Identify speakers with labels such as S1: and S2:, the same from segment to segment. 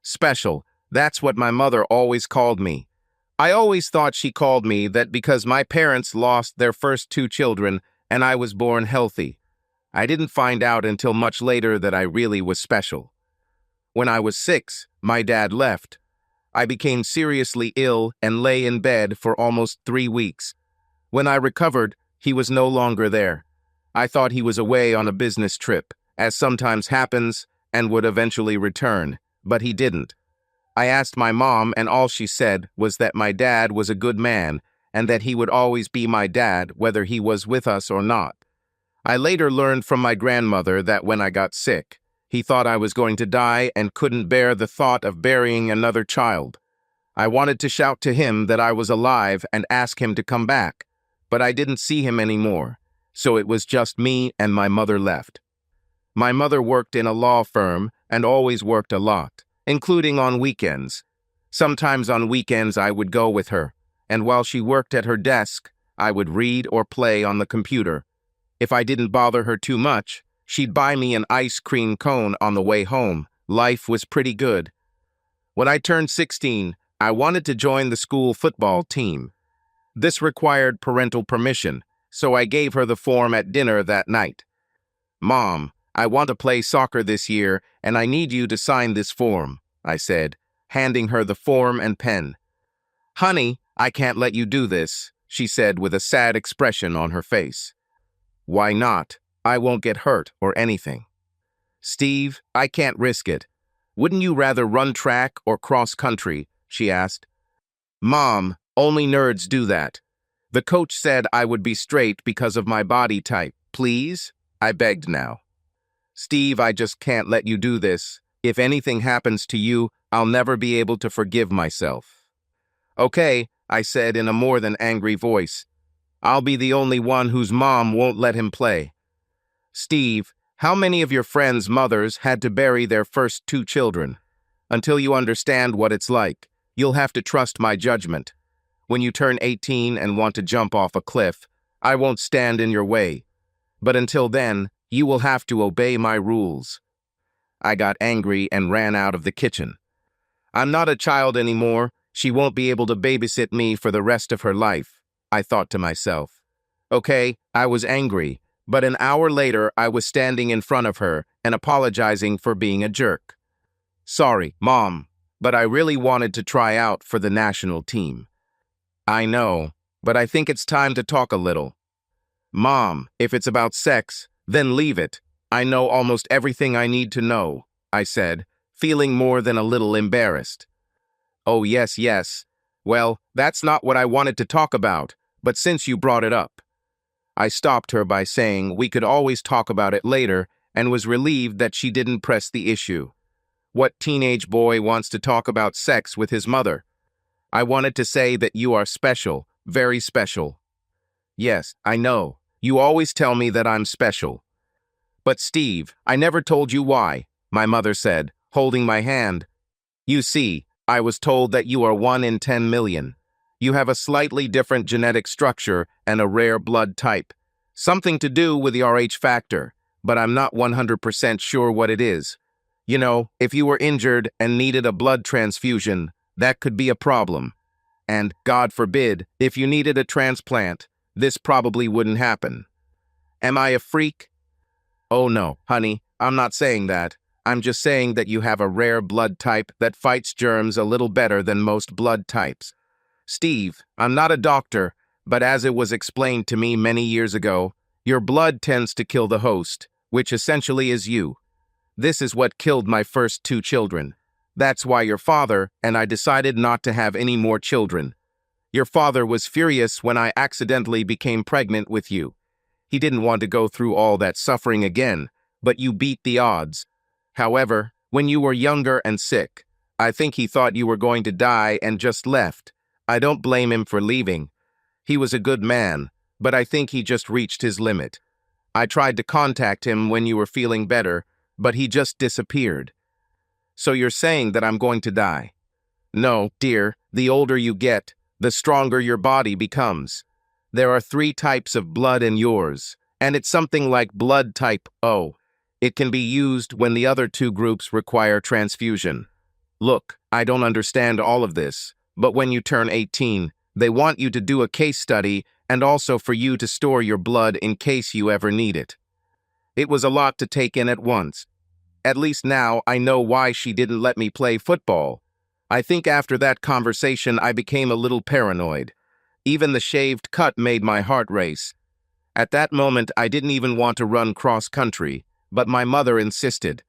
S1: Special. That's what my mother always called me. I always thought she called me that because my parents lost their first two children and I was born healthy. I didn't find out until much later that I really was special. When I was 6, my dad left. I became seriously ill and lay in bed for almost 3 weeks. When I recovered, he was no longer there. I thought he was away on a business trip, as sometimes happens, and would eventually return, but he didn't. I asked my mom, and all she said was that my dad was a good man and that he would always be my dad whether he was with us or not. I later learned from my grandmother that when I got sick, he thought I was going to die and couldn't bear the thought of burying another child. I wanted to shout to him that I was alive and ask him to come back, but I didn't see him anymore, so it was just me and my mother left. My mother worked in a law firm and always worked a lot, including on weekends. Sometimes on weekends I would go with her, and while she worked at her desk, I would read or play on the computer. If I didn't bother her too much, she'd buy me an ice cream cone on the way home. Life was pretty good. When I turned 16, I wanted to join the school football team. This required parental permission, so I gave her the form at dinner that night. "Mom, I want to play soccer this year, and I need you to sign this form," I said, handing her the form and pen. "Honey, I can't let you do this," she said with a sad expression on her face. "Why not? I won't get hurt or anything." "Steve, I can't risk it. Wouldn't you rather run track or cross country?" she asked. "Mom, only nerds do that. The coach said I would be straight because of my body type. Please?" I begged now. "Steve, I just can't let you do this. If anything happens to you, I'll never be able to forgive myself." "Okay," I said in a more than angry voice. "I'll be the only one whose mom won't let him play." "Steve, how many of your friends' mothers had to bury their first two children? Until you understand what it's like, you'll have to trust my judgment. When you turn 18 and want to jump off a cliff, I won't stand in your way. But until then, you will have to obey my rules." I got angry and ran out of the kitchen. I'm not a child anymore. She won't be able to babysit me for the rest of her life, I thought to myself. Okay, I was angry, but an hour later I was standing in front of her and apologizing for being a jerk. "Sorry, Mom, but I really wanted to try out for the national team." "I know, but I think it's time to talk a little." "Mom, if it's about sex, then leave it. I know almost everything I need to know," I said, feeling more than a little embarrassed. "Oh, yes. Well, that's not what I wanted to talk about, but since you brought it up." I stopped her by saying we could always talk about it later and was relieved that she didn't press the issue. What teenage boy wants to talk about sex with his mother? I wanted to say that you are special, very special. "Yes, I know. You always tell me that I'm special." "But Steve, I never told you why," my mother said, holding my hand. "You see, I was told that you are 1 in 10 million. You have a slightly different genetic structure and a rare blood type. Something to do with the Rh factor, but I'm not 100% sure what it is. You know, if you were injured and needed a blood transfusion, that could be a problem. And, God forbid, if you needed a transplant, this probably wouldn't happen. Am I a freak?" "Oh no, honey, I'm not saying that. I'm just saying that you have a rare blood type that fights germs a little better than most blood types. Steve, I'm not a doctor, but as it was explained to me many years ago, your blood tends to kill the host, which essentially is you. This is what killed my first two children. That's why your father and I decided not to have any more children. Your father was furious when I accidentally became pregnant with you. He didn't want to go through all that suffering again, but you beat the odds. However, when you were younger and sick, I think he thought you were going to die and just left. I don't blame him for leaving. He was a good man, but I think he just reached his limit. I tried to contact him when you were feeling better, but he just disappeared. So you're saying that I'm going to die?" "No, dear, the older you get, the stronger your body becomes. There are 3 types of blood in yours, and it's something like blood type O. It can be used when the other 2 groups require transfusion." Look, I don't understand all of this, but when you turn 18, they want you to do a case study and also for you to store your blood in case you ever need it. It was a lot to take in at once. At least now I know why she didn't let me play football. I think after that conversation I became a little paranoid. Even the shaved cut made my heart race. At that moment I didn't even want to run cross-country, but my mother insisted.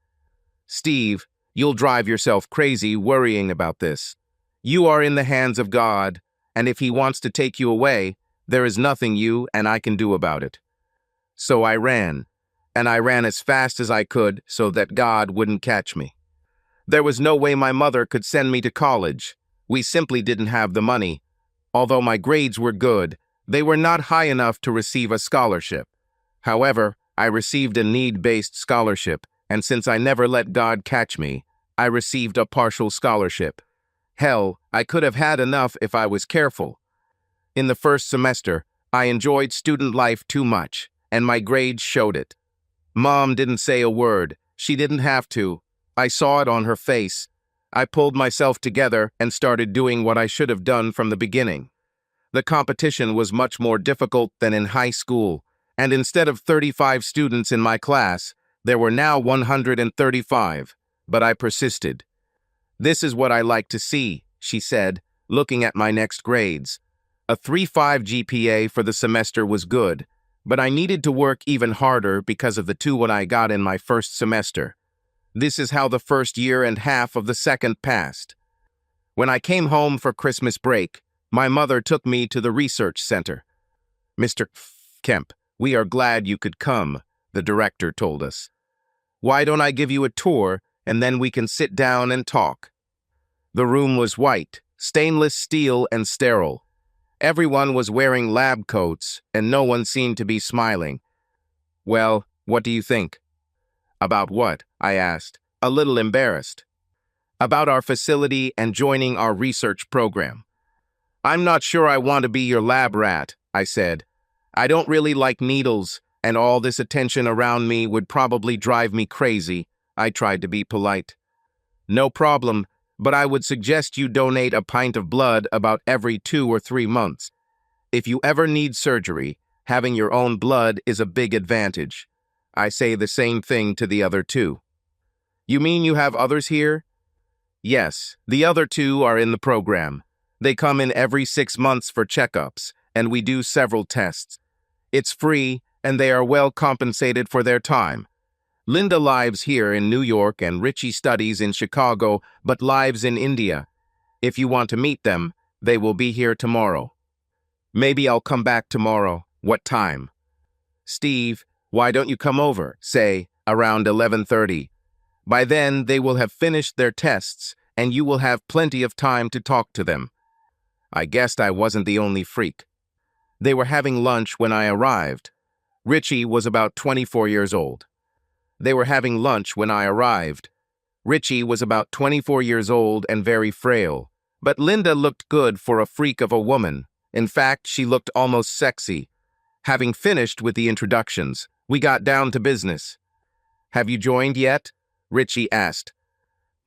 S1: Steve, you'll drive yourself crazy worrying about this. You are in the hands of God, and if He wants to take you away, there is nothing you and I can do about it. So I ran, and I ran as fast as I could so that God wouldn't catch me. There was no way my mother could send me to college. We simply didn't have the money. Although my grades were good, they were not high enough to receive a scholarship. However, I received a need-based scholarship, and since I never let God catch me, I received a partial scholarship. Hell, I could have had enough if I was careful. In the first semester, I enjoyed student life too much, and my grades showed it. Mom didn't say a word. She didn't have to. I saw it on her face. I pulled myself together and started doing what I should have done from the beginning. The competition was much more difficult than in high school, and instead of 35 students in my class, there were now 135, but I persisted. This is what I like to see, she said, looking at my next grades. A 3.5 GPA for the semester was good, but I needed to work even harder because of the 2 I got in my first semester. This is how the first year and half of the second passed. When I came home for Christmas break, my mother took me to the research center. Mr. Kemp, we are glad you could come, the director told us. Why don't I give you a tour, and then we can sit down and talk? The room was white, stainless steel and sterile. Everyone was wearing lab coats, and no one seemed to be smiling. Well, what do you think? About what? I asked, a little embarrassed. About our facility and joining our research program. I'm not sure I want to be your lab rat, I said. I don't really like needles, and all this attention around me would probably drive me crazy. I tried to be polite. No problem, but I would suggest you donate a pint of blood about every 2 or 3 months. If you ever need surgery, having your own blood is a big advantage. I say the same thing to the other 2. You mean you have others here? Yes, the other 2 are in the program. They come in every 6 months for checkups, and we do several tests. It's free, and they are well compensated for their time. Linda lives here in New York and Richie studies in Chicago, but lives in India. If you want to meet them, they will be here tomorrow. Maybe I'll come back tomorrow. What time? Steve, why don't you come over, say, around 11:30. By then, they will have finished their tests, and you will have plenty of time to talk to them. I guessed I wasn't the only freak. They were having lunch when I arrived. Richie was about 24 years old. They were having lunch when I arrived. Richie was about 24 years old and very frail, but Linda looked good for a freak of a woman. In fact, she looked almost sexy. Having finished with the introductions, we got down to business. Have you joined yet? Richie asked.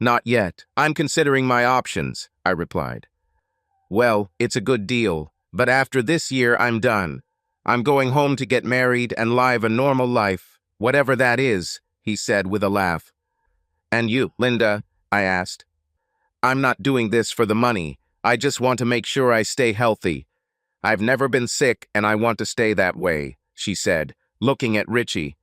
S1: Not yet. I'm considering my options, I replied. Well, it's a good deal, but after this year I'm done. I'm going home to get married and live a normal life, whatever that is, he said with a laugh. And you, Linda? I asked. I'm not doing this for the money. I just want to make sure I stay healthy. I've never been sick and I want to stay that way, she said, looking at Richie.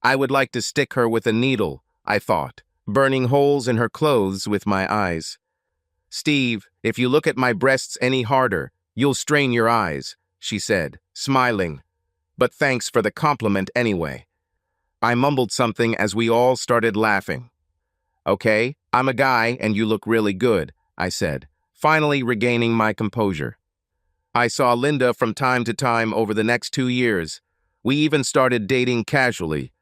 S1: I would like to stick her with a needle, I thought, burning holes in her clothes with my eyes. Steve, if you look at my breasts any harder, you'll strain your eyes, she said, smiling. But thanks for the compliment anyway. I mumbled something as we all started laughing. Okay, I'm a guy and you look really good, I said, finally regaining my composure. I saw Linda from time to time over the next 2 years. We even started dating casually.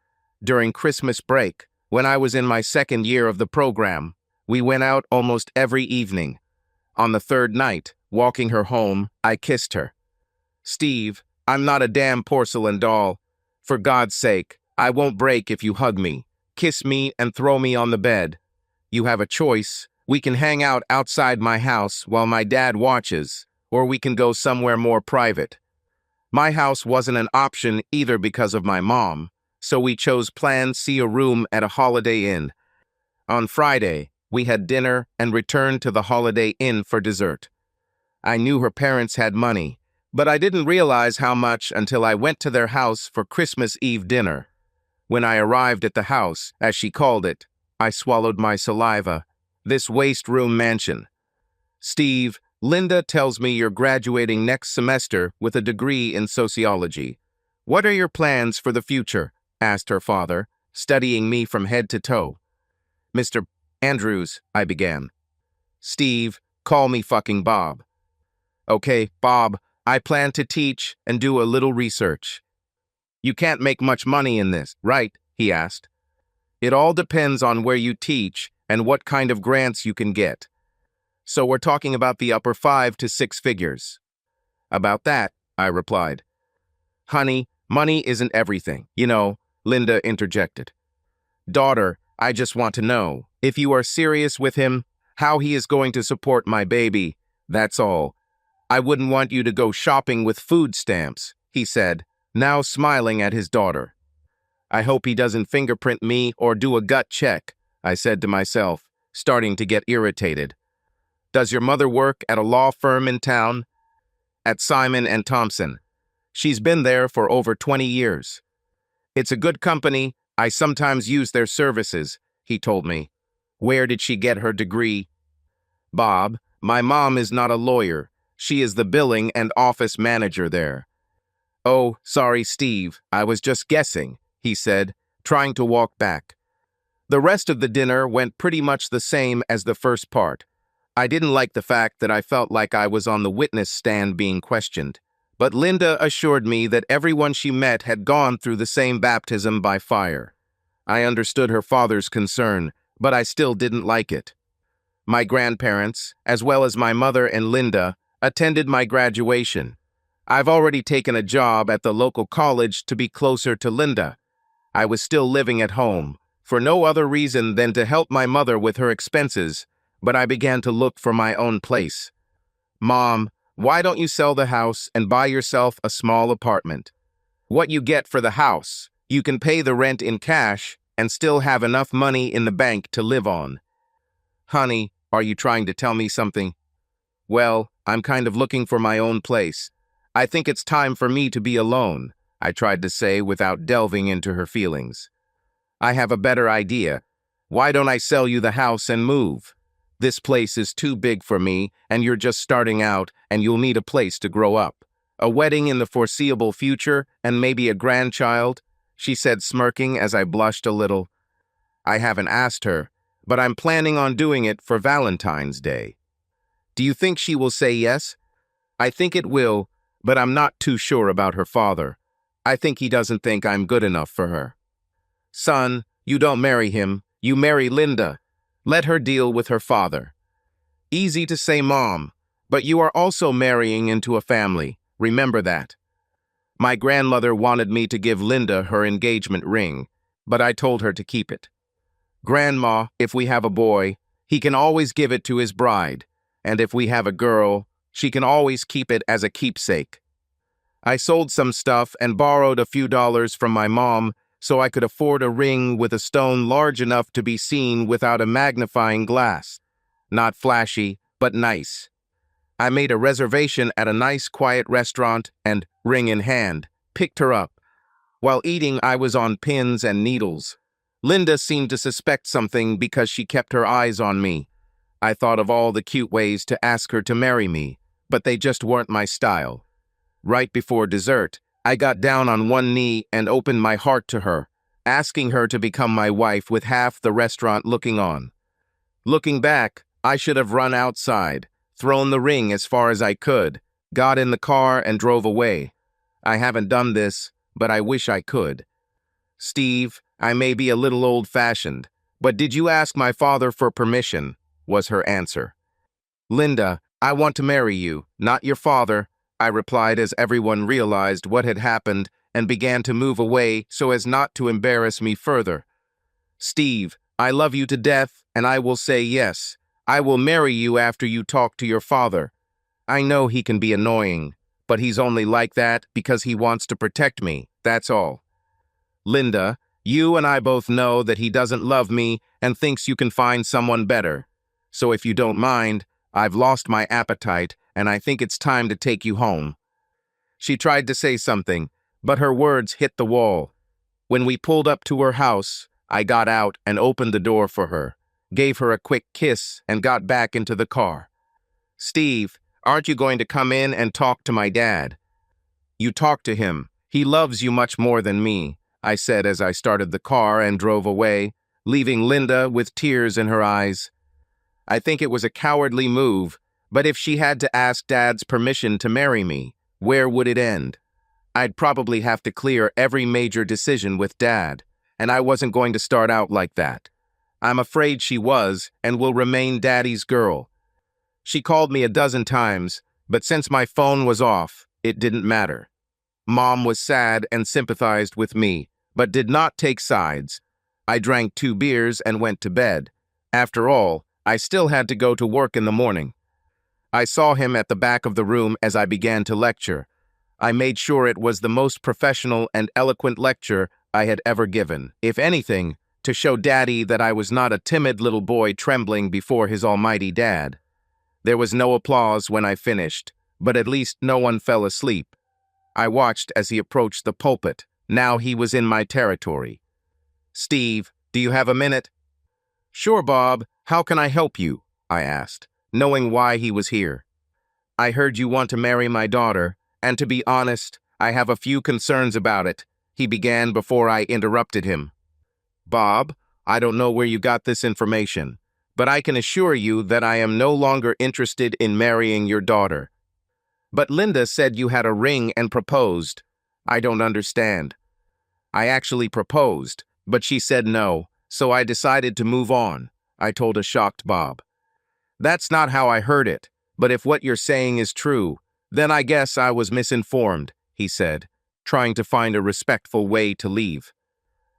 S1: During Christmas break, when I was in my second year of the program, we went out almost every evening. On the third night, walking her home, I kissed her. Steve, I'm not a damn porcelain doll. For God's sake, I won't break if you hug me, kiss me, and throw me on the bed. You have a choice. We can hang out outside my house while my dad watches, or we can go somewhere more private. My house wasn't an option either because of my mom, so we chose Plan C, a room at a Holiday Inn. On Friday, we had dinner and returned to the Holiday Inn for dessert. I knew her parents had money, but I didn't realize how much until I went to their house for Christmas Eve dinner. When I arrived at the house, as she called it, I swallowed my saliva. This waste room mansion. Steve, Linda tells me you're graduating next semester with a degree in sociology. What are your plans for the future? Asked her father, studying me from head to toe. Mr. Andrews, I began. Steve, call me fucking Bob. Okay, Bob, I plan to teach and do a little research. You can't make much money in this, right? He asked. It all depends on where you teach and what kind of grants you can get. So we're talking about the upper 5 to 6 figures. About that, I replied. Honey, money isn't everything, you know, Linda interjected. Daughter, I just want to know, if you are serious with him, how he is going to support my baby, that's all. I wouldn't want you to go shopping with food stamps, he said, now smiling at his daughter. I hope he doesn't fingerprint me or do a gut check, I said to myself, starting to get irritated. Does your mother work at a law firm in town? At Simon & Thompson. She's been there for over 20 years. It's a good company. I sometimes use their services, he told me. Where did she get her degree? Bob, my mom is not a lawyer. She is the billing and office manager there. Oh, sorry, Steve. I was just guessing, he said, trying to walk back. The rest of the dinner went pretty much the same as the first part. I didn't like the fact that I felt like I was on the witness stand being questioned, but Linda assured me that everyone she met had gone through the same baptism by fire. I understood her father's concern, but I still didn't like it. My grandparents, as well as my mother and Linda, attended my graduation. I've already taken a job at the local college to be closer to Linda. I was still living at home, for no other reason than to help my mother with her expenses, but I began to look for my own place. Mom, why don't you sell the house and buy yourself a small apartment? What you get for the house, you can pay the rent in cash and still have enough money in the bank to live on. Honey, are you trying to tell me something? Well, I'm kind of looking for my own place. I think it's time for me to be alone, I tried to say without delving into her feelings. I have a better idea. Why don't I sell you the house and move? This place is too big for me, and you're just starting out, and you'll need a place to grow up. A wedding in the foreseeable future, and maybe a grandchild, she said, smirking as I blushed a little. I haven't asked her, but I'm planning on doing it for Valentine's Day. Do you think she will say yes? I think it will, but I'm not too sure about her father. I think he doesn't think I'm good enough for her. Son, you don't marry him, you marry Linda. Let her deal with her father. Easy to say, Mom, but you are also marrying into a family. Remember that. My grandmother wanted me to give Linda her engagement ring, but I told her to keep it. Grandma, if we have a boy, he can always give it to his bride, and if we have a girl, she can always keep it as a keepsake. I sold some stuff and borrowed a few dollars from my mom so I could afford a ring with a stone large enough to be seen without a magnifying glass. Not flashy, but nice. I made a reservation at a nice quiet restaurant and, ring in hand, picked her up. While eating, I was on pins and needles. Linda seemed to suspect something because she kept her eyes on me. I thought of all the cute ways to ask her to marry me, but they just weren't my style. Right before dessert, I got down on one knee and opened my heart to her, asking her to become my wife with half the restaurant looking on. Looking back, I should have run outside, thrown the ring as far as I could, got in the car and drove away. I haven't done this, but I wish I could. Steve, I may be a little old-fashioned, but did you ask my father for permission? Was her answer. Linda, I want to marry you, not your father, I replied as everyone realized what had happened and began to move away so as not to embarrass me further. Steve, I love you to death, and I will say yes. I will marry you after you talk to your father. I know he can be annoying, but he's only like that because he wants to protect me, that's all. Linda, you and I both know that he doesn't love me and thinks you can find someone better. So if you don't mind, I've lost my appetite and I think it's time to take you home. She tried to say something, but her words hit the wall. When we pulled up to her house, I got out and opened the door for her, gave her a quick kiss, and got back into the car. Steve, aren't you going to come in and talk to my dad? You talk to him. He loves you much more than me, I said as I started the car and drove away, leaving Linda with tears in her eyes. I think it was a cowardly move, but if she had to ask Dad's permission to marry me, where would it end? I'd probably have to clear every major decision with Dad, and I wasn't going to start out like that. I'm afraid she was and will remain Daddy's girl. She called me a dozen times, but since my phone was off, it didn't matter. Mom was sad and sympathized with me, but did not take sides. I drank 2 beers and went to bed. After all, I still had to go to work in the morning. I saw him at the back of the room as I began to lecture. I made sure it was the most professional and eloquent lecture I had ever given. If anything, to show Daddy that I was not a timid little boy trembling before his almighty dad. There was no applause when I finished, but at least no one fell asleep. I watched as he approached the pulpit. Now he was in my territory. Steve, do you have a minute? Sure, Bob. How can I help you? I asked, knowing why he was here. I heard you want to marry my daughter, and to be honest, I have a few concerns about it, he began before I interrupted him. Bob, I don't know where you got this information, but I can assure you that I am no longer interested in marrying your daughter. But Linda said you had a ring and proposed. I don't understand. I actually proposed, but she said no, so I decided to move on, I told a shocked Bob. That's not how I heard it, but if what you're saying is true, then I guess I was misinformed, he said, trying to find a respectful way to leave.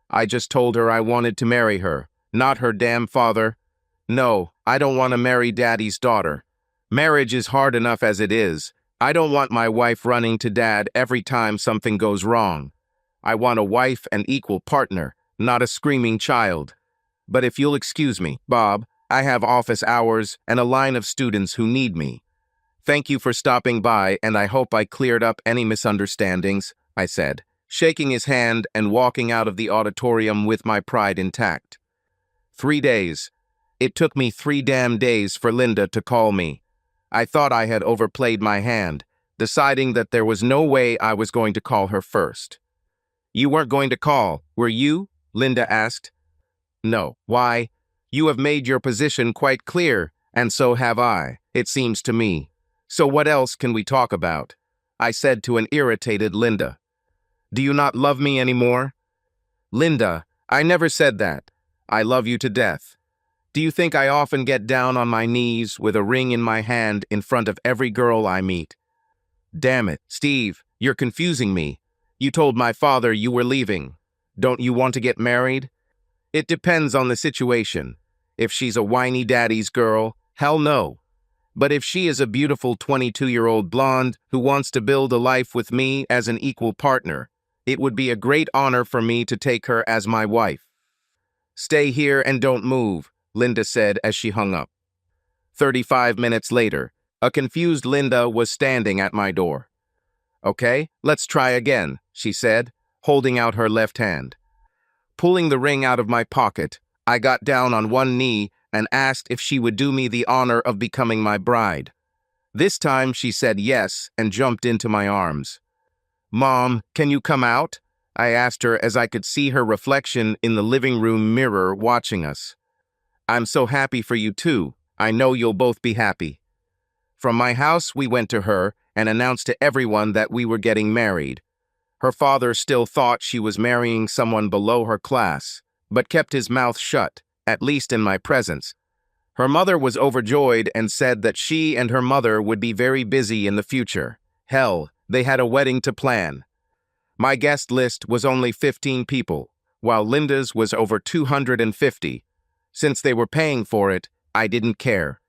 S1: I just told her I wanted to marry her, not her damn father. No, I don't want to marry Daddy's daughter. Marriage is hard enough as it is. I don't want my wife running to Dad every time something goes wrong. I want a wife and equal partner, not a screaming child. But if you'll excuse me, Bob, I have office hours and a line of students who need me. Thank you for stopping by, and I hope I cleared up any misunderstandings, I said, shaking his hand and walking out of the auditorium with my pride intact. 3 days. It took me 3 damn days for Linda to call me. I thought I had overplayed my hand, deciding that there was no way I was going to call her first. You weren't going to call, were you? Linda asked. No. Why? You have made your position quite clear, and so have I, it seems to me. So what else can we talk about? I said to an irritated Linda. Do you not love me anymore? Linda, I never said that. I love you to death. Do you think I often get down on my knees with a ring in my hand in front of every girl I meet? Damn it, Steve, you're confusing me. You told my father you were leaving. Don't you want to get married? It depends on the situation. If she's a whiny daddy's girl, hell no. But if she is a beautiful 22-year-old blonde who wants to build a life with me as an equal partner, it would be a great honor for me to take her as my wife. Stay here and don't move, Linda said as she hung up. 35 minutes later, a confused Linda was standing at my door. Okay, let's try again, she said, holding out her left hand. Pulling the ring out of my pocket, I got down on one knee and asked if she would do me the honor of becoming my bride. This time she said yes and jumped into my arms. Mom, can you come out? I asked her as I could see her reflection in the living room mirror watching us. I'm so happy for you too. I know you'll both be happy. From my house, we went to her and announced to everyone that we were getting married. Her father still thought she was marrying someone below her class, but kept his mouth shut, at least in my presence. Her mother was overjoyed and said that she and her mother would be very busy in the future. Hell, they had a wedding to plan. My guest list was only 15 people, while Linda's was over 250. Since they were paying for it, I didn't care.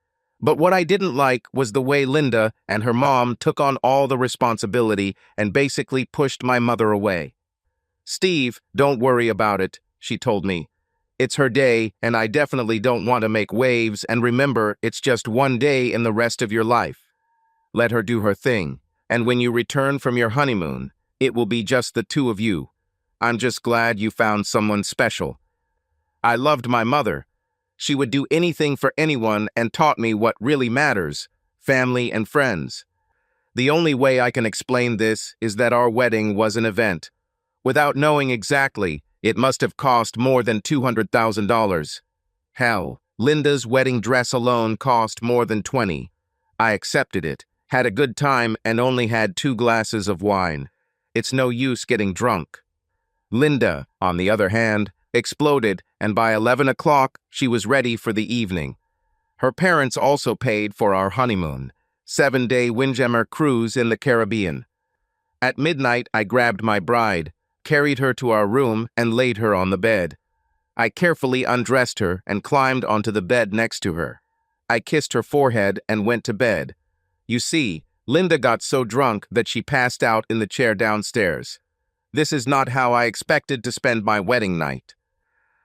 S1: But what I didn't like was the way Linda and her mom took on all the responsibility and basically pushed my mother away. "Steve, don't worry about it," she told me. "It's her day, and I definitely don't want to make waves, and remember, it's just one day in the rest of your life. Let her do her thing, and when you return from your honeymoon, it will be just the two of you. I'm just glad you found someone special." I loved my mother. She would do anything for anyone and taught me what really matters: family and friends. The only way I can explain this is that our wedding was an event. Without knowing exactly, it must have cost more than $200,000. Hell, Linda's wedding dress alone cost more than 20. I accepted it, had a good time, and only had 2 glasses of wine. It's no use getting drunk. Linda, on the other hand, exploded, and by 11 o'clock, she was ready for the evening. Her parents also paid for our honeymoon, 7-day Windjammer cruise in the Caribbean. At midnight, I grabbed my bride, carried her to our room, and laid her on the bed. I carefully undressed her and climbed onto the bed next to her. I kissed her forehead and went to bed. You see, Linda got so drunk that she passed out in the chair downstairs. This is not how I expected to spend my wedding night.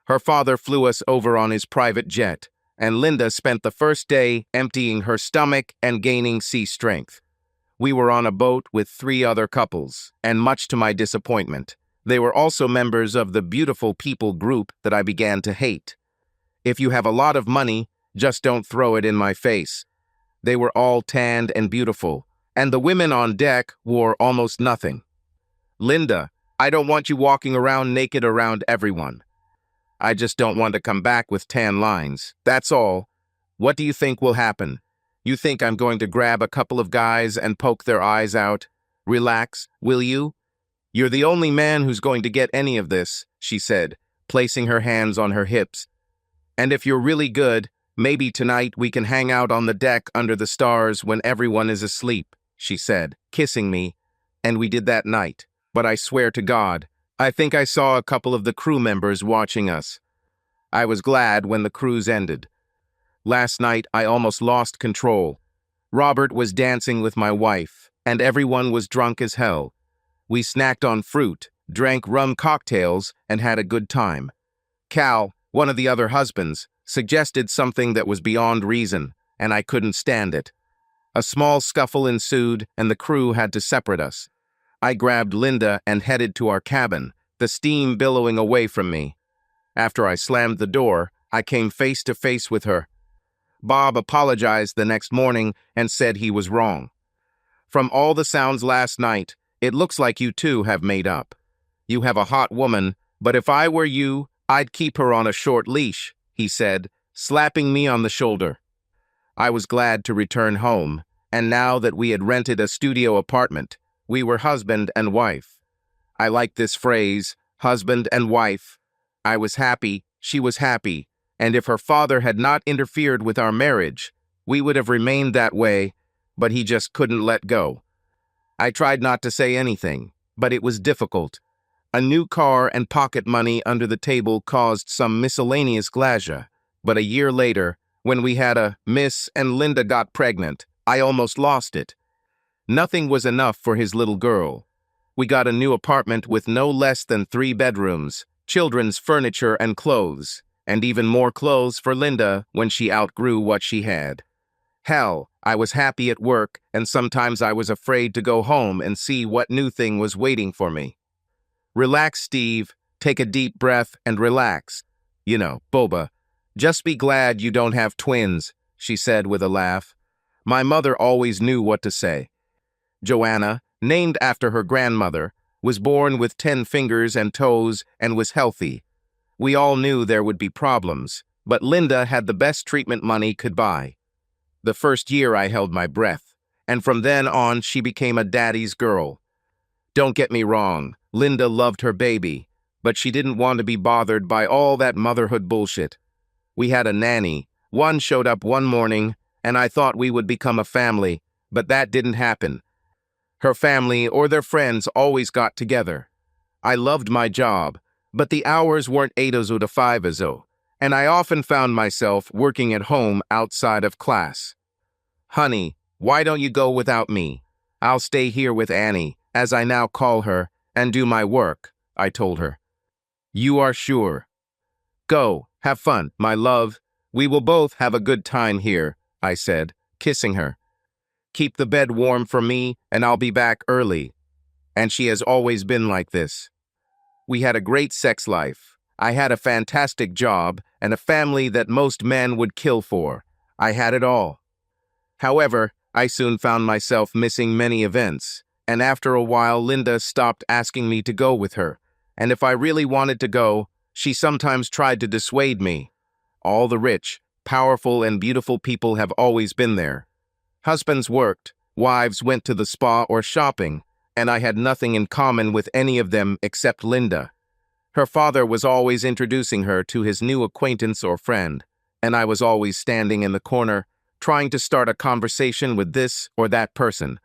S1: Her father flew us over on his private jet, and Linda spent the first day emptying her stomach and gaining sea strength. We were on a boat with 3 other couples, and much to my disappointment, they were also members of the beautiful people group that I began to hate. If you have a lot of money, just don't throw it in my face. They were all tanned and beautiful, and the women on deck wore almost nothing. "Linda, I don't want you walking around naked around everyone. I just don't want to come back with tan lines. That's all. What do you think will happen? You think I'm going to grab a couple of guys and poke their eyes out? Relax, will you? You're the only man who's going to get any of this," she said, placing her hands on her hips. "And if you're really good, maybe tonight we can hang out on the deck under the stars when everyone is asleep," she said, kissing me, and we did that night. But I swear to God, I think I saw a couple of the crew members watching us. I was glad when the cruise ended. Last night, I almost lost control. Robert was dancing with my wife, and everyone was drunk as hell. We snacked on fruit, drank rum cocktails, and had a good time. Cal, one of the other husbands, suggested something that was beyond reason, and I couldn't stand it. A small scuffle ensued, and the crew had to separate us. I grabbed Linda and headed to our cabin, the steam billowing away from me. After I slammed the door, I came face to face with her. Bob apologized the next morning and said he was wrong. "From all the sounds last night, it looks like you two have made up. You have a hot woman, but if I were you, I'd keep her on a short leash," he said, slapping me on the shoulder. I was glad to return home, and now that we had rented a studio apartment, we were husband and wife. I like this phrase, husband and wife. I was happy, she was happy, and if her father had not interfered with our marriage, we would have remained that way, but he just couldn't let go. I tried not to say anything, but it was difficult. A new car and pocket money under the table caused some miscellaneous glazour, but a year later, when we had a Miss and Linda got pregnant, I almost lost it. Nothing was enough for his little girl. We got a new apartment with no less than 3 bedrooms, children's furniture and clothes, and even more clothes for Linda when she outgrew what she had. Hell, I was happy at work, and sometimes I was afraid to go home and see what new thing was waiting for me. Relax, Steve. Take a deep breath and relax. You know, boba. Just be glad you don't have twins, she said with a laugh. My mother always knew what to say. Joanna, named after her grandmother, was born with 10 fingers and toes and was healthy. We all knew there would be problems, but Linda had the best treatment money could buy. The first year I held my breath, and from then on she became a daddy's girl. Don't get me wrong, Linda loved her baby, but she didn't want to be bothered by all that motherhood bullshit. We had a nanny. One showed up one morning, and I thought we would become a family, but that didn't happen. Her family or their friends always got together. I loved my job, but the hours weren't 8 to 5, and I often found myself working at home outside of class. "Honey, why don't you go without me? I'll stay here with Annie, as I now call her, and do my work," I told her. "You are sure?" "Go, have fun, my love. We will both have a good time here," I said, kissing her. "Keep the bed warm for me, and I'll be back early." And she has always been like this. We had a great sex life. I had a fantastic job and a family that most men would kill for. I had it all. However, I soon found myself missing many events, and after a while Linda stopped asking me to go with her, and if I really wanted to go, she sometimes tried to dissuade me. All the rich, powerful, and beautiful people have always been there. Husbands worked, wives went to the spa or shopping, and I had nothing in common with any of them except Linda. Her father was always introducing her to his new acquaintance or friend, and I was always standing in the corner, trying to start a conversation with this or that person.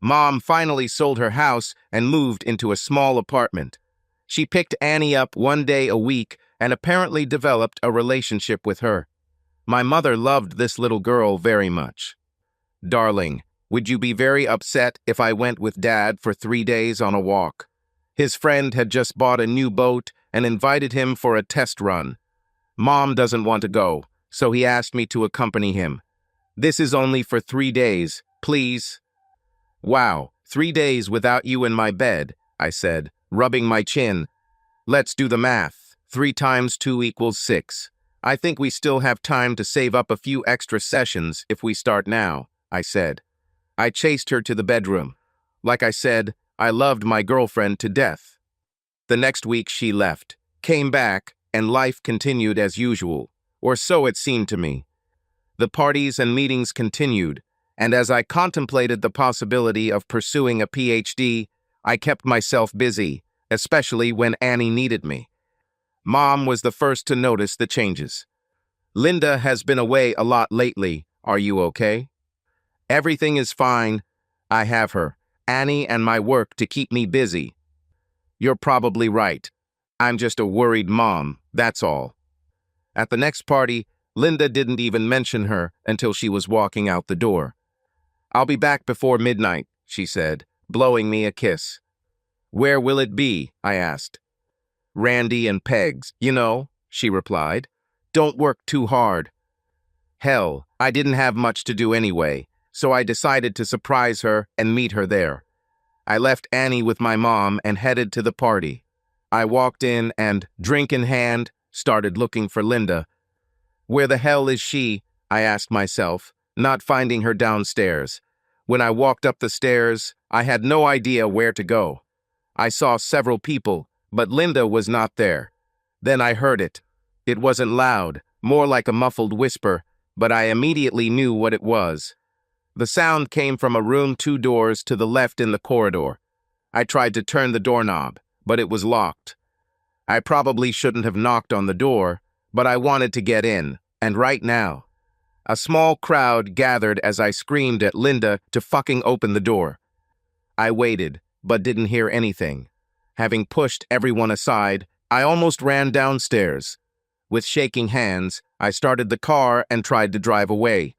S1: Mom finally sold her house and moved into a small apartment. She picked Annie up one day a week and apparently developed a relationship with her. My mother loved this little girl very much. "Darling, would you be very upset if I went with Dad for 3 days on a walk?" His friend had just bought a new boat and invited him for a test run. Mom doesn't want to go, so he asked me to accompany him. "This is only for 3 days, please." "Wow, 3 days without you in my bed," I said, rubbing my chin. "Let's do the math. 3 times 2 equals 6. I think we still have time to save up a few extra sessions if we start now," I said. I chased her to the bedroom. Like I said, I loved my girlfriend to death. The next week she left, came back, and life continued as usual, or so it seemed to me. The parties and meetings continued, and as I contemplated the possibility of pursuing a PhD, I kept myself busy, especially when Annie needed me. Mom was the first to notice the changes. "Linda has been away a lot lately. Are you okay?" "Everything is fine. I have her, Annie, and my work to keep me busy." "You're probably right. I'm just a worried mom, that's all." At the next party, Linda didn't even mention her until she was walking out the door. "I'll be back before midnight," she said, blowing me a kiss. "Where will it be?" I asked. "Randy and Peg's, you know," she replied. "Don't work too hard." Hell, I didn't have much to do anyway, so I decided to surprise her and meet her there. I left Annie with my mom and headed to the party. I walked in and, drink in hand, started looking for Linda. "Where the hell is she?" I asked myself, not finding her downstairs. When I walked up the stairs, I had no idea where to go. I saw several people, but Linda was not there. Then I heard it. It wasn't loud, more like a muffled whisper, but I immediately knew what it was. The sound came from a room 2 doors to the left in the corridor. I tried to turn the doorknob, but it was locked. I probably shouldn't have knocked on the door, but I wanted to get in, and right now. A small crowd gathered as I screamed at Linda to fucking open the door. I waited, but didn't hear anything. Having pushed everyone aside, I almost ran downstairs. With shaking hands, I started the car and tried to drive away.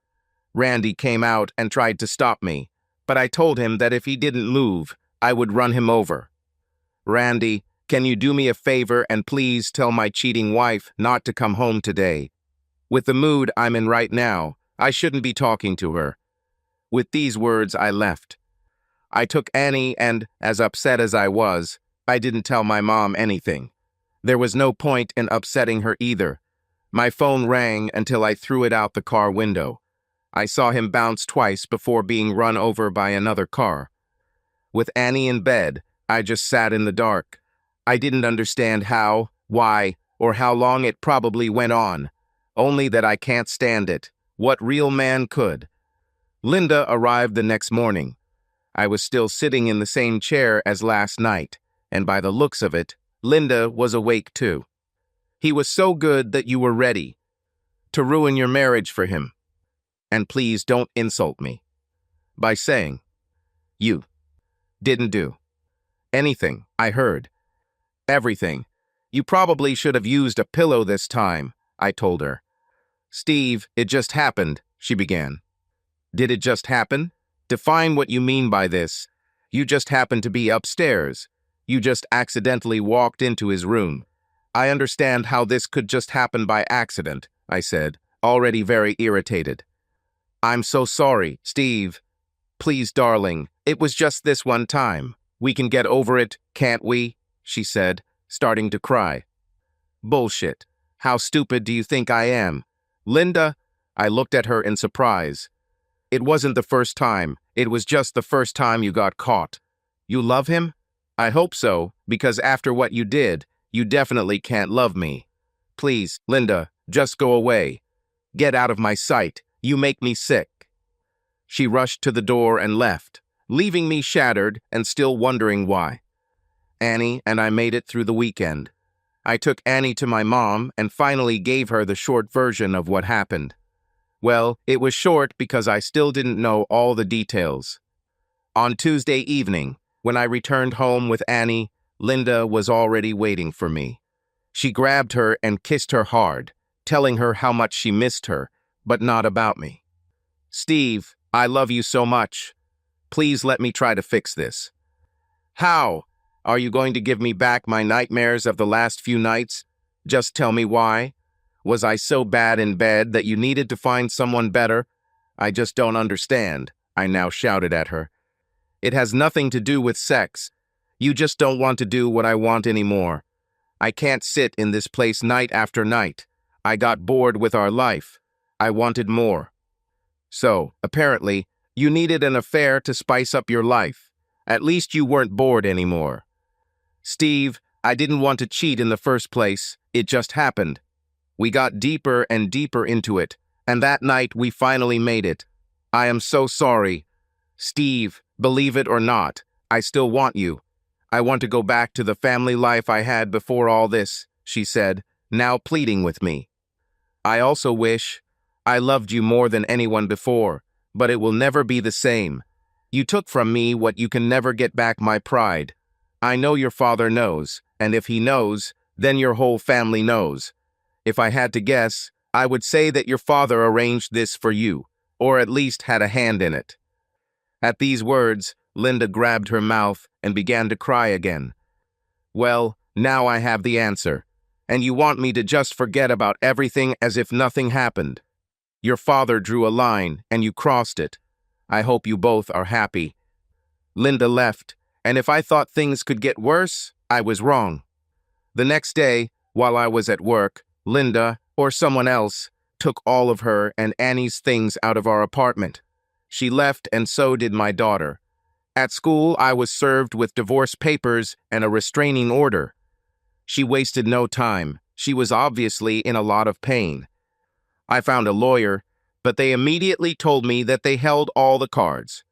S1: Randy came out and tried to stop me, but I told him that if he didn't move, I would run him over. "Randy, can you do me a favor and please tell my cheating wife not to come home today? With the mood I'm in right now, I shouldn't be talking to her." With these words, I left. I took Annie and, as upset as I was, I didn't tell my mom anything. There was no point in upsetting her either. My phone rang until I threw it out the car window. I saw him bounce twice before being run over by another car. With Annie in bed, I just sat in the dark. I didn't understand how, why, or how long it probably went on. Only that I can't stand it. What real man could? Linda arrived the next morning. I was still sitting in the same chair as last night, and by the looks of it, Linda was awake too. "He was so good that you were ready to ruin your marriage for him. And please don't insult me by saying you didn't do anything. I heard everything. You probably should have used a pillow this time. I told her. Steve, it just happened, she began. Did it just happen? Define what you mean by this. You just happened to be upstairs. You just accidentally walked into his room. I understand how this could just happen by accident, I said, already very irritated. I'm so sorry, Steve. Please, darling, it was just this one time. We can get over it, can't we? She said, starting to cry. Bullshit. How stupid do you think I am? Linda, I looked at her in surprise. It wasn't the first time. It was just the first time you got caught. You love him? I hope so, because after what you did, you definitely can't love me. Please, Linda, just go away. Get out of my sight. You make me sick. She rushed to the door and left, leaving me shattered and still wondering why. Annie and I made it through the weekend. I took Annie to my mom and finally gave her the short version of what happened. Well, it was short because I still didn't know all the details. On Tuesday evening, when I returned home with Annie, Linda was already waiting for me. She grabbed her and kissed her hard, telling her how much she missed her, but not about me. Steve, I love you so much. Please let me try to fix this. How? Are you going to give me back my nightmares of the last few nights? Just tell me why. Was I so bad in bed that you needed to find someone better? I just don't understand, I now shouted at her. It has nothing to do with sex. You just don't want to do what I want anymore. I can't sit in this place night after night. I got bored with our life. I wanted more. So, apparently, you needed an affair to spice up your life. At least you weren't bored anymore. Steve, I didn't want to cheat in the first place. It just happened. We got deeper and deeper into it, and that night we finally made it. I am so sorry. Steve, believe it or not, I still want you. I want to go back to the family life I had before all this, she said, now pleading with me. I also wish I loved you more than anyone before, but it will never be the same. You took from me what you can never get back, my pride. I know your father knows, and if he knows, then your whole family knows. If I had to guess, I would say that your father arranged this for you, or at least had a hand in it. At these words, Linda grabbed her mouth and began to cry again. Well, now I have the answer, and you want me to just forget about everything as if nothing happened. Your father drew a line, and you crossed it. I hope you both are happy. Linda left, and if I thought things could get worse, I was wrong. The next day, while I was at work, Linda, or someone else, took all of her and Annie's things out of our apartment. She left, and so did my daughter. At school, I was served with divorce papers and a restraining order. She wasted no time. She was obviously in a lot of pain. I found a lawyer, but they immediately told me that they held all the cards.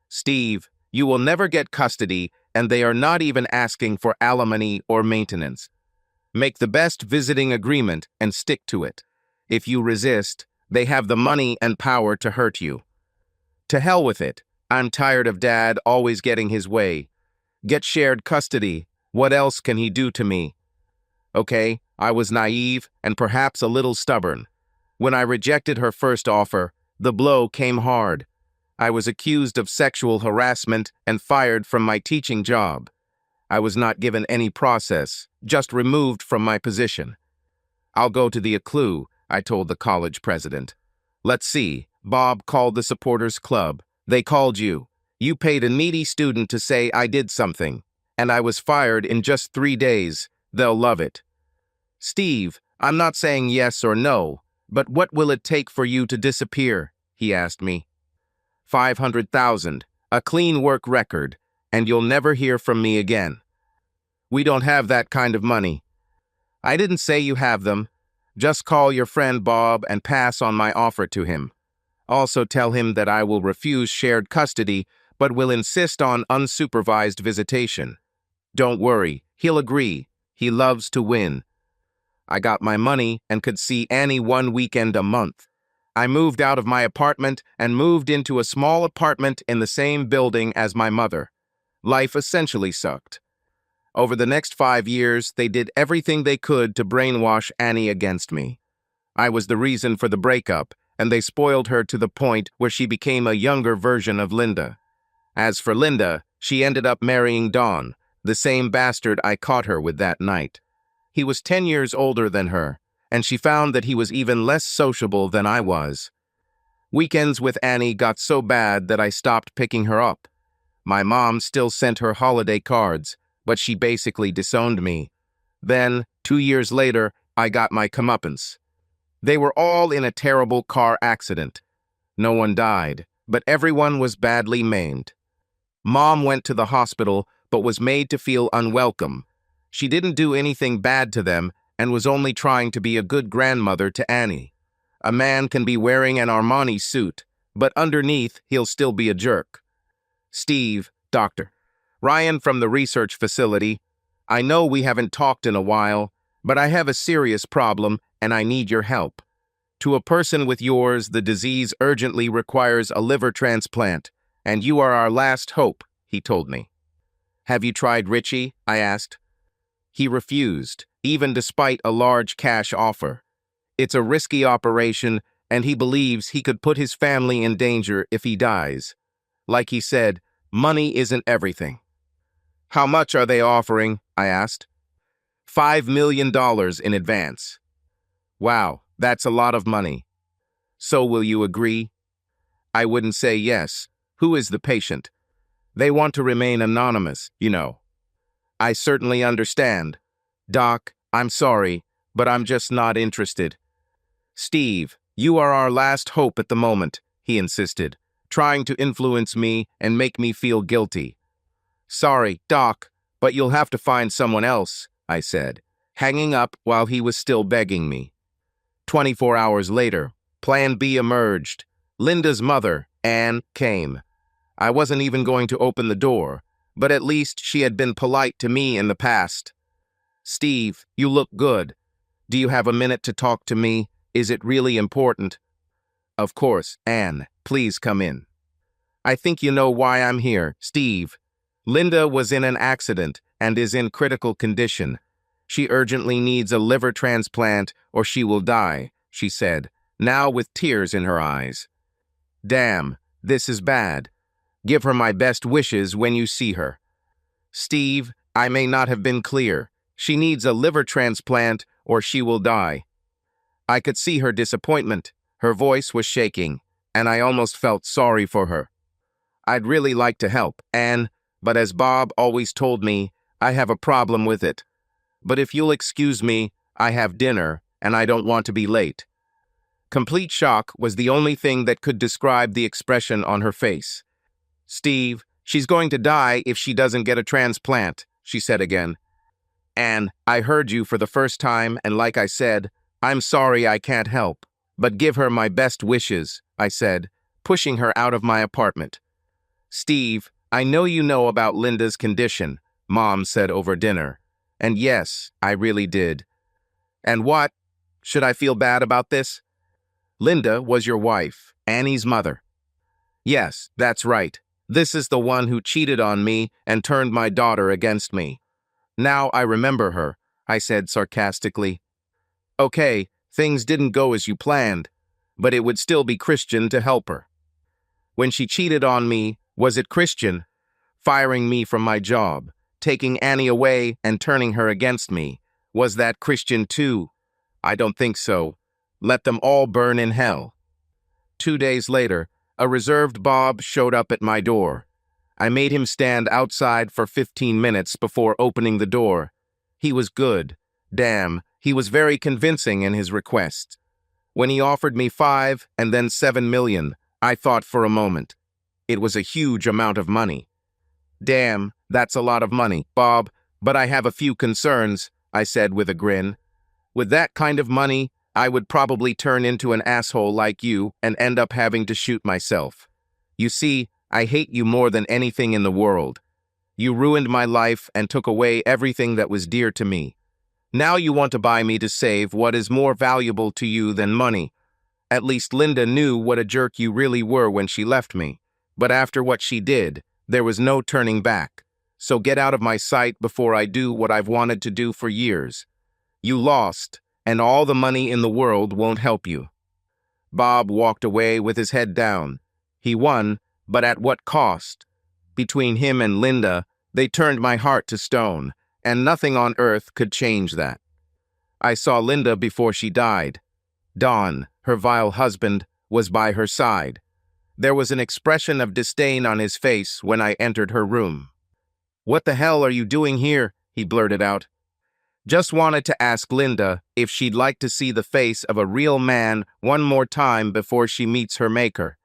S1: Steve, you will never get custody, and they are not even asking for alimony or maintenance. Make the best visiting agreement and stick to it. If you resist, they have the money and power to hurt you. To hell with it. I'm tired of Dad always getting his way. Get shared custody. What else can he do to me? Okay, I was naive and perhaps a little stubborn. When I rejected her first offer, the blow came hard. I was accused of sexual harassment and fired from my teaching job. I was not given any process, just removed from my position. I'll go to the clue, I told the college president. Let's see, Bob called the supporters club. They called you. You paid a needy student to say I did something, and I was fired in just 3 days. They'll love it. Steve, I'm not saying yes or no, but what will it take for you to disappear? He asked me. 500,000, a clean work record, and you'll never hear from me again. We don't have that kind of money. I didn't say you have them. Just call your friend Bob and pass on my offer to him. Also tell him that I will refuse shared custody, but will insist on unsupervised visitation. Don't worry, he'll agree. He loves to win. I got my money and could see Annie 1 weekend a month. I moved out of my apartment and moved into a small apartment in the same building as my mother. Life essentially sucked. Over the next 5 years, they did everything they could to brainwash Annie against me. I was the reason for the breakup, and they spoiled her to the point where she became a younger version of Linda. As for Linda, she ended up marrying Don, the same bastard I caught her with that night. He was 10 years older than her, and she found that he was even less sociable than I was. Weekends with Annie got so bad that I stopped picking her up. My mom still sent her holiday cards, but she basically disowned me. Then, 2 years later, I got my comeuppance. They were all in a terrible car accident. No one died, but everyone was badly maimed. Mom went to the hospital, but was made to feel unwelcome. She didn't do anything bad to them and was only trying to be a good grandmother to Annie. A man can be wearing an Armani suit, but underneath he'll still be a jerk. Steve, doctor. Ryan from the research facility. I know we haven't talked in a while, but I have a serious problem and I need your help. To a person with yours, the disease urgently requires a liver transplant, and you are our last hope, he told me. Have you tried Richie? I asked. He refused, even despite a large cash offer. It's a risky operation, and he believes he could put his family in danger if he dies. Like he said, money isn't everything. How much are they offering? I asked. $5 million in advance. Wow, that's a lot of money. So will you agree? I wouldn't say yes. Who is the patient? They want to remain anonymous, you know. I certainly understand. Doc, I'm sorry, but I'm just not interested. Steve, you are our last hope at the moment, he insisted, trying to influence me and make me feel guilty. Sorry, Doc, but you'll have to find someone else, I said, hanging up while he was still begging me. 24 hours later, Plan B emerged. Linda's mother, Anne, came. I wasn't even going to open the door, but at least she had been polite to me in the past. Steve, you look good. Do you have a minute to talk to me? Is it really important? Of course, Anne, please come in. I think you know why I'm here, Steve. Linda was in an accident and is in critical condition. She urgently needs a liver transplant or she will die, she said, now with tears in her eyes. Damn, this is bad. Give her my best wishes when you see her. Steve, I may not have been clear. She needs a liver transplant or she will die. I could see her disappointment. Her voice was shaking, and I almost felt sorry for her. I'd really like to help, Anne, but as Bob always told me, I have a problem with it. But if you'll excuse me, I have dinner, and I don't want to be late. Complete shock was the only thing that could describe the expression on her face. Steve, she's going to die if she doesn't get a transplant, she said again. Anne, I heard you for the first time, and like I said, I'm sorry I can't help. But give her my best wishes, I said, pushing her out of my apartment. Steve, I know you know about Linda's condition, Mom said over dinner. And yes, I really did. And what? Should I feel bad about this? Linda was your wife, Annie's mother. Yes, that's right. This is the one who cheated on me and turned my daughter against me. Now I remember her, I said sarcastically. Okay, things didn't go as you planned, but it would still be Christian to help her. When she cheated on me, was it Christian? Firing me from my job, taking Annie away and turning her against me. Was that Christian too? I don't think so. Let them all burn in hell. 2 days later, a reserved Bob showed up at my door. I made him stand outside for 15 minutes before opening the door. He was good. Damn, he was very convincing in his requests. When he offered me 5 and then 7 million, I thought for a moment. It was a huge amount of money. Damn, that's a lot of money, Bob, but I have a few concerns, I said with a grin. With that kind of money, I would probably turn into an asshole like you and end up having to shoot myself. You see, I hate you more than anything in the world. You ruined my life and took away everything that was dear to me. Now you want to buy me to save what is more valuable to you than money. At least Linda knew what a jerk you really were when she left me. But after what she did, there was no turning back. So get out of my sight before I do what I've wanted to do for years. You lost, and all the money in the world won't help you. Bob walked away with his head down. He won, but at what cost? Between him and Linda, they turned my heart to stone, and nothing on earth could change that. I saw Linda before she died. Don, her vile husband, was by her side. There was an expression of disdain on his face when I entered her room. "What the hell are you doing here?" he blurted out. "Just wanted to ask Linda if she'd like to see the face of a real man one more time before she meets her maker."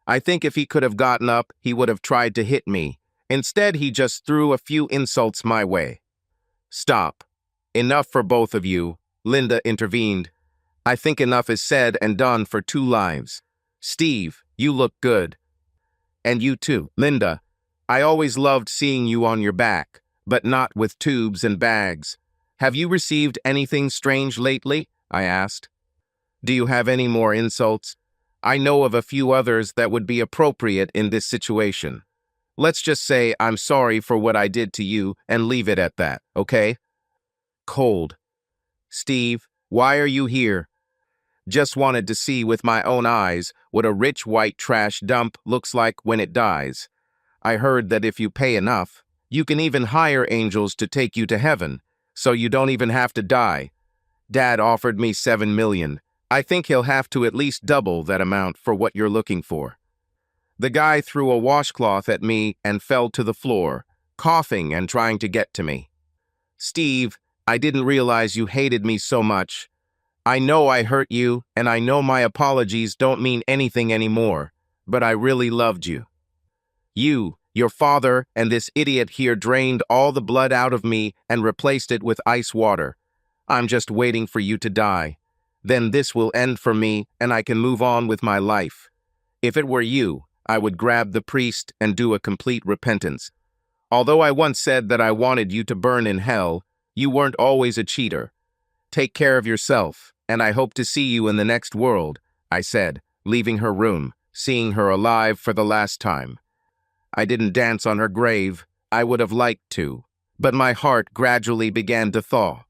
S1: I think if he could have gotten up, he would have tried to hit me. Instead, he just threw a few insults my way. "Stop. Enough for both of you," Linda intervened. "I think enough is said and done for two lives. Steve, you look good. And you too, Linda. I always loved seeing you on your back, but not with tubes and bags. Have you received anything strange lately?" I asked. "Do you have any more insults? I know of a few others that would be appropriate in this situation. Let's just say I'm sorry for what I did to you and leave it at that, okay?" Cold. "Steve, why are you here?" "Just wanted to see with my own eyes what a rich white trash dump looks like when it dies. I heard that if you pay enough, you can even hire angels to take you to heaven, so you don't even have to die. Dad offered me $7 million. I think he'll have to at least double that amount for what you're looking for." The guy threw a washcloth at me and fell to the floor, coughing and trying to get to me. "Steve, I didn't realize you hated me so much. I know I hurt you, and I know my apologies don't mean anything anymore, but I really loved you. You, your father, and this idiot here drained all the blood out of me and replaced it with ice water. I'm just waiting for you to die. Then this will end for me, and I can move on with my life. If it were you, I would grab the priest and do a complete repentance. Although I once said that I wanted you to burn in hell, you weren't always a cheater. Take care of yourself, and I hope to see you in the next world," I said, leaving her room, seeing her alive for the last time. I didn't dance on her grave. I would have liked to, but my heart gradually began to thaw.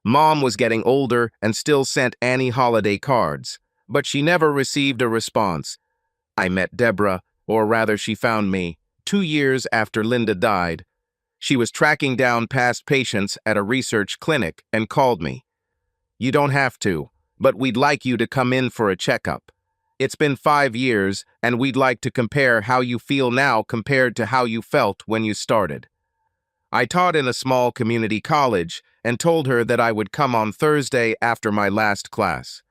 S1: Mom was getting older and still sent Annie holiday cards, but she never received a response. I met Deborah, or rather she found me, 2 years after Linda died. She was tracking down past patients at a research clinic and called me. "You don't have to, but we'd like you to come in for a checkup. It's been 5 years, and we'd like to compare how you feel now compared to how you felt when you started." I taught in a small community college and told her that I would come on Thursday after my last class.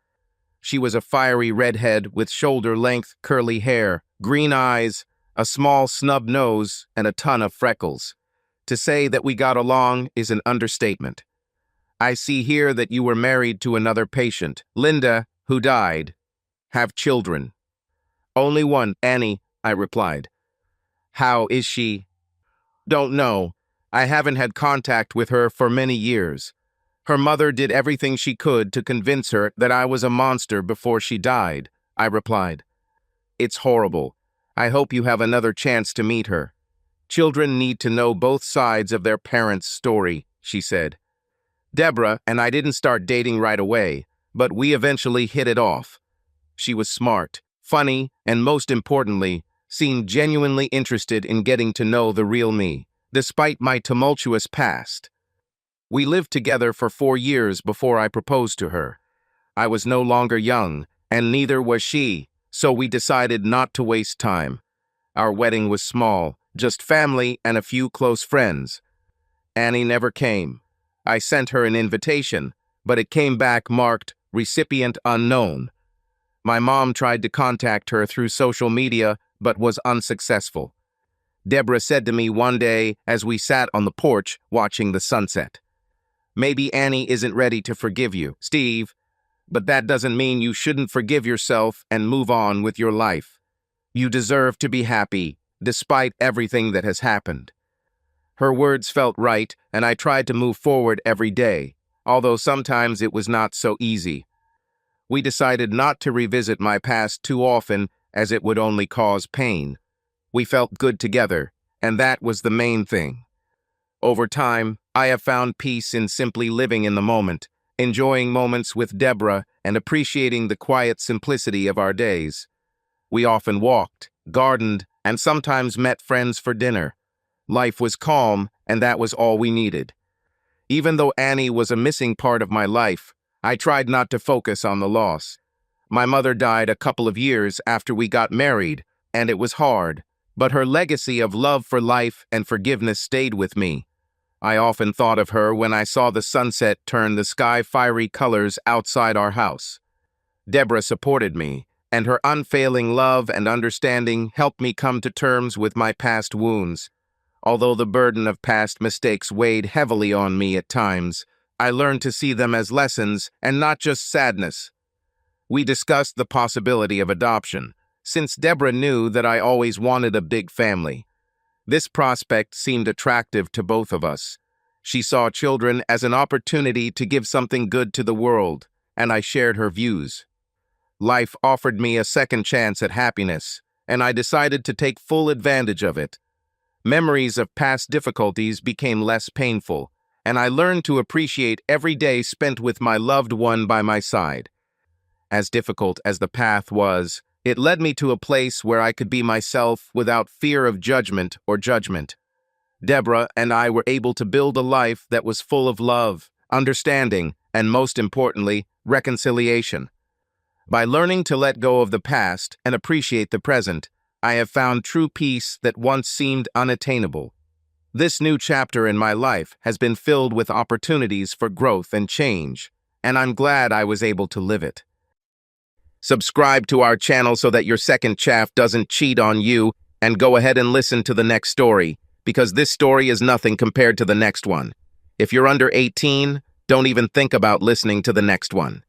S1: She was a fiery redhead with shoulder-length curly hair, green eyes, a small snub nose, and a ton of freckles. To say that we got along is an understatement. "I see here that you were married to another patient, Linda, who died. Have children?" "Only one, Annie," I replied. "How is she?" "Don't know. I haven't had contact with her for many years. Her mother did everything she could to convince her that I was a monster before she died," I replied. "It's horrible. I hope you have another chance to meet her. Children need to know both sides of their parents' story," she said. Deborah and I didn't start dating right away, but we eventually hit it off. She was smart, funny, and most importantly, seemed genuinely interested in getting to know the real me, despite my tumultuous past. We lived together for 4 years before I proposed to her. I was no longer young, and neither was she, so we decided not to waste time. Our wedding was small, just family and a few close friends. Annie never came. I sent her an invitation, but it came back marked recipient unknown. My mom tried to contact her through social media, but was unsuccessful. Deborah said to me one day as we sat on the porch watching the sunset, "Maybe Annie isn't ready to forgive you, Steve, but that doesn't mean you shouldn't forgive yourself and move on with your life. You deserve to be happy, despite everything that has happened." Her words felt right, and I tried to move forward every day, although sometimes it was not so easy. We decided not to revisit my past too often, as it would only cause pain. We felt good together, and that was the main thing. Over time, I have found peace in simply living in the moment, enjoying moments with Deborah and appreciating the quiet simplicity of our days. We often walked, gardened, and sometimes met friends for dinner. Life was calm, and that was all we needed. Even though Annie was a missing part of my life, I tried not to focus on the loss. My mother died a couple of years after we got married, and it was hard, but her legacy of love for life and forgiveness stayed with me. I often thought of her when I saw the sunset turn the sky fiery colors outside our house. Deborah supported me, and her unfailing love and understanding helped me come to terms with my past wounds. Although the burden of past mistakes weighed heavily on me at times, I learned to see them as lessons and not just sadness. We discussed the possibility of adoption, since Deborah knew that I always wanted a big family. This prospect seemed attractive to both of us. She saw children as an opportunity to give something good to the world, and I shared her views. Life offered me a second chance at happiness, and I decided to take full advantage of it. Memories of past difficulties became less painful, and I learned to appreciate every day spent with my loved one by my side. As difficult as the path was, it led me to a place where I could be myself without fear of judgment or judgment. Deborah and I were able to build a life that was full of love, understanding, and most importantly, reconciliation. By learning to let go of the past and appreciate the present, I have found true peace that once seemed unattainable. This new chapter in my life has been filled with opportunities for growth and change, and I'm glad I was able to live it. Subscribe to our channel so that your second chaff doesn't cheat on you, and go ahead and listen to the next story, because this story is nothing compared to the next one. If you're under 18, don't even think about listening to the next one.